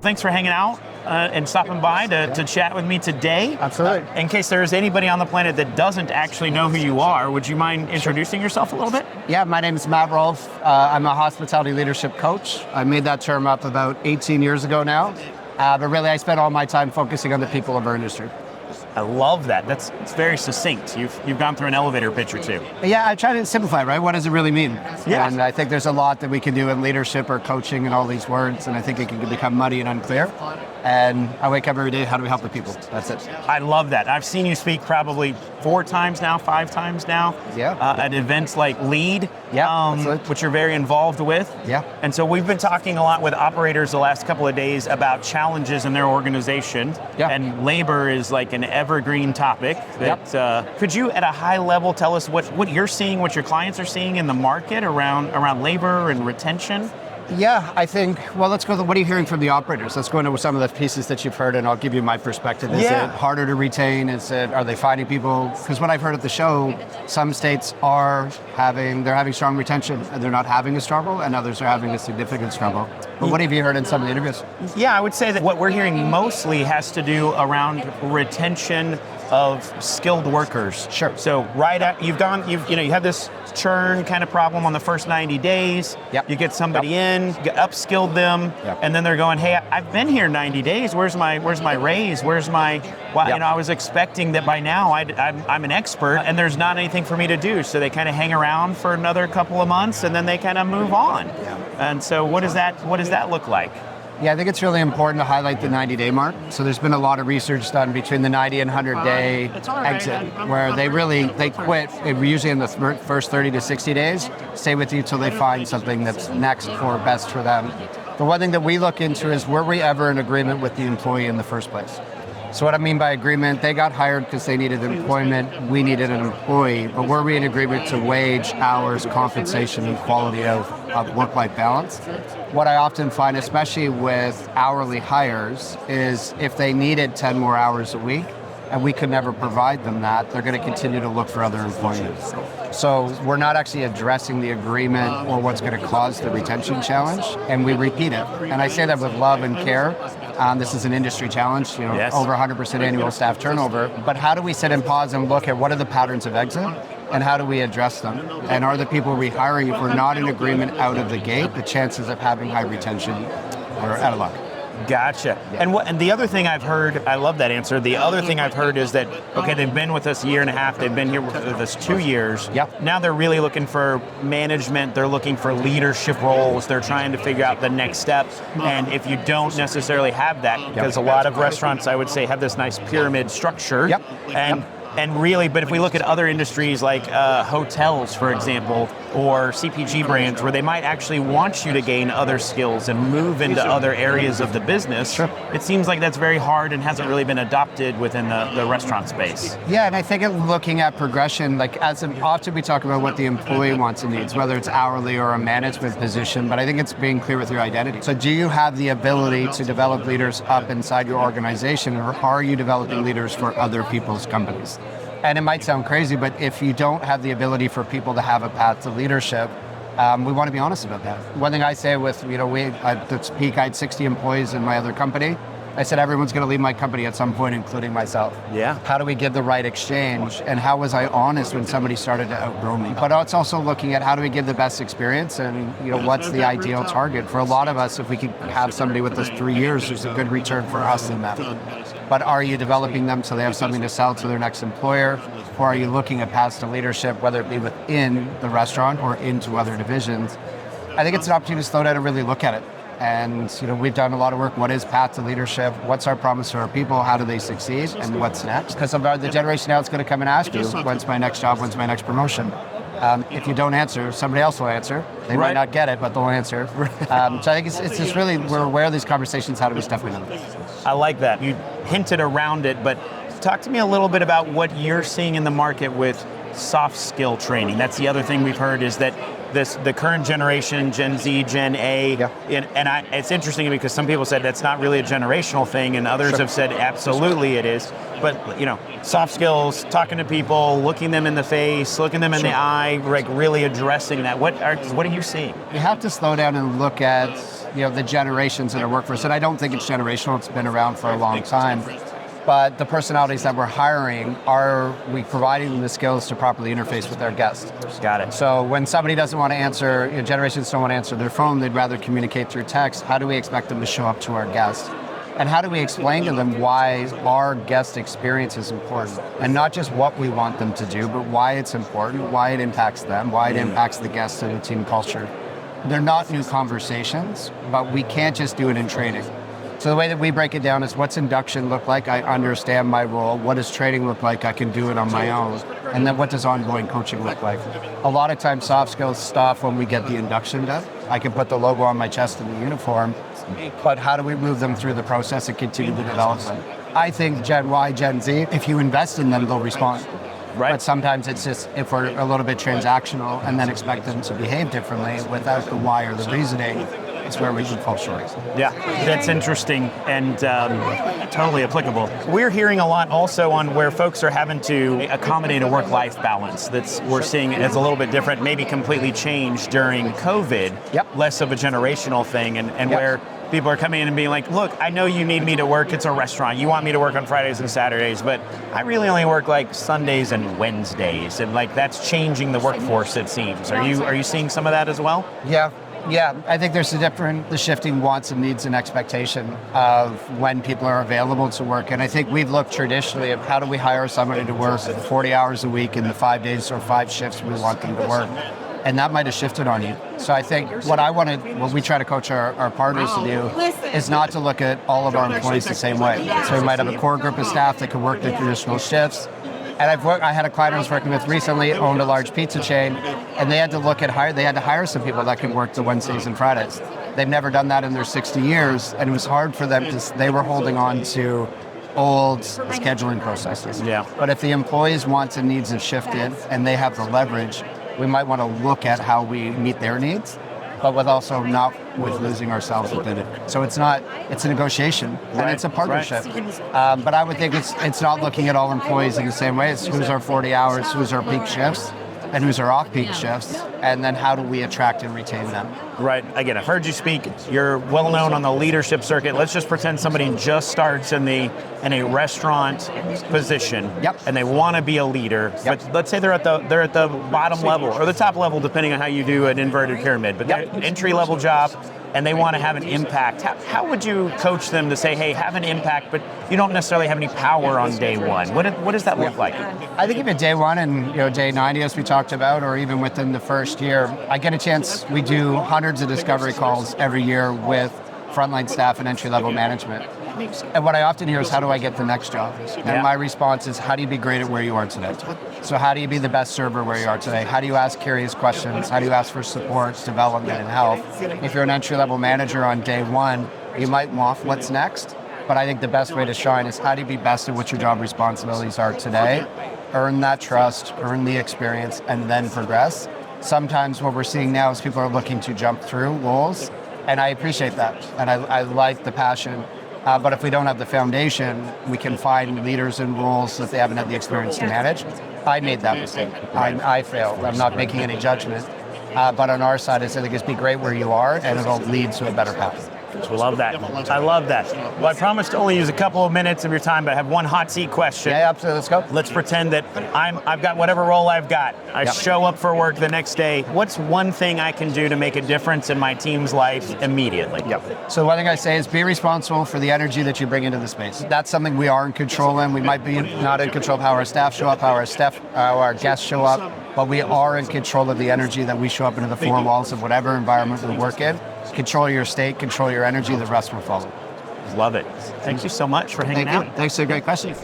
Thanks for hanging out and stopping by to chat with me today. Absolutely. In case there's anybody on the planet that doesn't actually know who you are, would you mind introducing yourself a little bit? Yeah, my name is Matt Rolfe. I'm a hospitality leadership coach. I made that term up about 18 years ago now. But really, I spent all my time focusing on the people of our industry. I love that. It's very succinct. You've gone through an elevator pitch or two. Yeah, I try to simplify, right? What does it really mean? Yeah. And I think there's a lot that we can do in leadership or coaching and all these words, and I think it can become muddy and unclear. And I wake up every day, how do we help the people? That's it. I love that. I've seen you speak probably 4 times now, 5 times now. Yeah. At events like LEAD, Yeah, which you're very involved with. Yeah. And so we've been talking a lot with operators the last couple of days about challenges in their organization. Yeah. And labor is like an evergreen topic. That, could you, at a high level, tell us what you're seeing, what your clients are seeing in the market around labor and retention? Yeah, I think, well, let's go, what are you hearing from the operators? Let's go into some of the pieces that you've heard and I'll give you my perspective. Is it harder to retain? Are they finding people? Because what I've heard at the show, some states they're having strong retention and they're not having a struggle, and others are having a significant struggle. But what have you heard in some of the interviews? Yeah, I would say that what we're hearing mostly has to do around retention of skilled workers. Sure. So you have this churn kind of problem on the first 90 days. Yep. You get somebody in, you upskilled them, and then they're going, hey, I've been here 90 days. Where's my raise? Where's my? Well, I was expecting that by now I'm an expert, and there's not anything for me to do. So they kind of hang around for another couple of months, and then they kind of move on. Yeah. And so what does that look like? Yeah, I think it's really important to highlight the 90-day mark. So there's been a lot of research done between the 90 and 100-day exit, where they quit usually in the first 30 to 60 days, stay with you till they find something that's next or best for them. The one thing that we look into is, were we ever in agreement with the employee in the first place? So what I mean by agreement, they got hired because they needed employment, we needed an employee, but were we in agreement to wage, hours, compensation, and quality of work-life balance? What I often find, especially with hourly hires, is if they needed 10 more hours a week, and we could never provide them that, they're going to continue to look for other employees. So we're not actually addressing the agreement or what's going to cause the retention challenge, and we repeat it. And I say that with love and care. This is an industry challenge, Yes. Over 100% annual staff turnover. But how do we sit and pause and look at what are the patterns of exit, and how do we address them? And are the people rehiring, if we're not in agreement out of the gate, the chances of having high retention are out of luck. Gotcha. Yeah. And the other thing I've heard, I love that answer. The other thing I've heard is that, okay, they've been with us a year and a half, they've been here with us 2 years. Yep. Now they're really looking for management, they're looking for leadership roles, they're trying to figure out the next step. And if you don't necessarily have that, because a lot of restaurants, I would say, have this nice pyramid structure. Yep. And really, but if we look at other industries like hotels, for example, or CPG brands, where they might actually want you to gain other skills and move into other areas of the business, it seems like that's very hard and hasn't really been adopted within the restaurant space. Yeah, and I think looking at progression, often we talk about what the employee wants and needs, whether it's hourly or a management position, but I think it's being clear with your identity. So do you have the ability to develop leaders up inside your organization, or are you developing leaders for other people's companies? And it might sound crazy, but if you don't have the ability for people to have a path to leadership, we want to be honest about that. One thing I say with, at its peak, I had 60 employees in my other company. I said, everyone's going to leave my company at some point, including myself. Yeah. How do we give the right exchange? And how was I honest when somebody started to outgrow me? But it's also looking at how do we give the best experience, and what's the ideal target? For a lot of us, if we could have somebody with us 3 years, there's a good return for us in that. But are you developing them so they have something to sell to their next employer? Or are you looking at paths to leadership, whether it be within the restaurant or into other divisions? I think it's an opportunity to slow down and really look at it. And we've done a lot of work. What is path to leadership? What's our promise to our people? How do they succeed? And what's next? Because the generation now is going to come and ask you, when's my next job? When's my next promotion? If you don't answer, somebody else will answer. They might not get it, but they'll answer. So I think it's just really, we're aware of these conversations. How do we step into them? I like that. You hinted around it, but talk to me a little bit about what you're seeing in the market with soft skill training. That's the other thing we've heard is that the current generation, Gen Z, Gen A, it's interesting because some people said that's not really a generational thing, and others have said absolutely it is. But soft skills, talking to people, looking them in the face, looking them in the eye, like really addressing that. What are you seeing? You have to slow down and look at the generations in our workforce, and I don't think it's generational. It's been around for a long time. But the personalities that we're hiring, are we providing them the skills to properly interface with their guests? Got it. So when somebody doesn't want to answer, generations don't want to answer their phone, they'd rather communicate through text. How do we expect them to show up to our guests? And how do we explain to them why our guest experience is important? And not just what we want them to do, but why it's important, why it impacts them, why it impacts the guests and the team culture. They're not new conversations, but we can't just do it in training. So the way that we break it down is, what's induction look like? I understand my role. What does training look like? I can do it on my own. And then what does ongoing coaching look like? A lot of times soft skills stop when we get the induction done. I can put the logo on my chest in the uniform, but how do we move them through the process and continue the development? I think Gen Y, Gen Z, if you invest in them, they'll respond. Right. But sometimes it's just, if we're a little bit transactional and then expect them to behave differently without the why or the reasoning, it's where we should fall short. Yeah, that's interesting and totally applicable. We're hearing a lot also on where folks are having to accommodate a work-life balance we're seeing as a little bit different, maybe completely changed during COVID, less of a generational thing, and where people are coming in and being like, look, I know you need me to work, it's a restaurant, you want me to work on Fridays and Saturdays, but I really only work like Sundays and Wednesdays, and like that's changing the workforce, it seems. Are you seeing some of that as well? Yeah, I think there's the shifting wants and needs and expectation of when people are available to work. And I think we've looked traditionally at how do we hire somebody to work 40 hours a week in the 5 days or 5 shifts we want them to work. And that might have shifted on you. So I think what we try to coach our partners to do is not to look at all of our employees the same way. So we might have a core group of staff that can work the traditional shifts. And I had a client I was working with recently, owned a large pizza chain, and they had to hire some people that could work the Wednesdays and Fridays. They've never done that in their 60 years, and it was hard for them they were holding on to old scheduling processes. Yeah. But if the employees' wants and needs have shifted and they have the leverage, we might want to look at how we meet their needs, but not with losing ourselves within it. So it's a negotiation, and it's a partnership. But I would think it's not looking at all employees in the same way. It's who's our 40 hours, who's our peak shifts, and who's our off-peak shifts, and then how do we attract and retain them? Right. Again, I've heard you speak. You're well known on the leadership circuit. Let's just pretend somebody just starts in a restaurant position, and they want to be a leader. But let's say they're at the bottom level or the top level, depending on how you do an inverted pyramid. But they're an entry-level job, and they want to have an impact. How would you coach them to say, hey, have an impact, but you don't necessarily have any power on day one? What does that look like? I think even day one and day 90, as we talked about, or even within the first year, I get a chance. We do hundreds of discovery calls every year with frontline staff and entry-level management. And what I often hear is, how do I get the next job? And my response is, how do you be great at where you are today? So how do you be the best server where you are today? How do you ask curious questions? How do you ask for support, development, and help? If you're an entry-level manager on day one, you might want what's next. But I think the best way to shine is, how do you be best at what your job responsibilities are today? Earn that trust, earn the experience, and then progress. Sometimes what we're seeing now is people are looking to jump through roles, and I appreciate that, and I like the passion. But if we don't have the foundation, we can find leaders in roles that they haven't had the experience to manage. I made that mistake. I failed. I'm not making any judgment. But on our side, I think it's be great where you are, and it'll lead to a better path. Love that. I love that. Well, I promised to only use a couple of minutes of your time, but I have one hot seat question. Yeah, absolutely. Let's go. Let's pretend that I've got whatever role I've got. I show up for work the next day. What's one thing I can do to make a difference in my team's life immediately? So one thing I say is, be responsible for the energy that you bring into the space. That's something we are in control in. We might be not in control of how our staff show up, how our guests show up, but we are in control of the energy that we show up into the four walls of whatever environment we work in. Control your state, control your energy, the rest will follow. Love it. Thank you so much for hanging out. Thanks for a great question.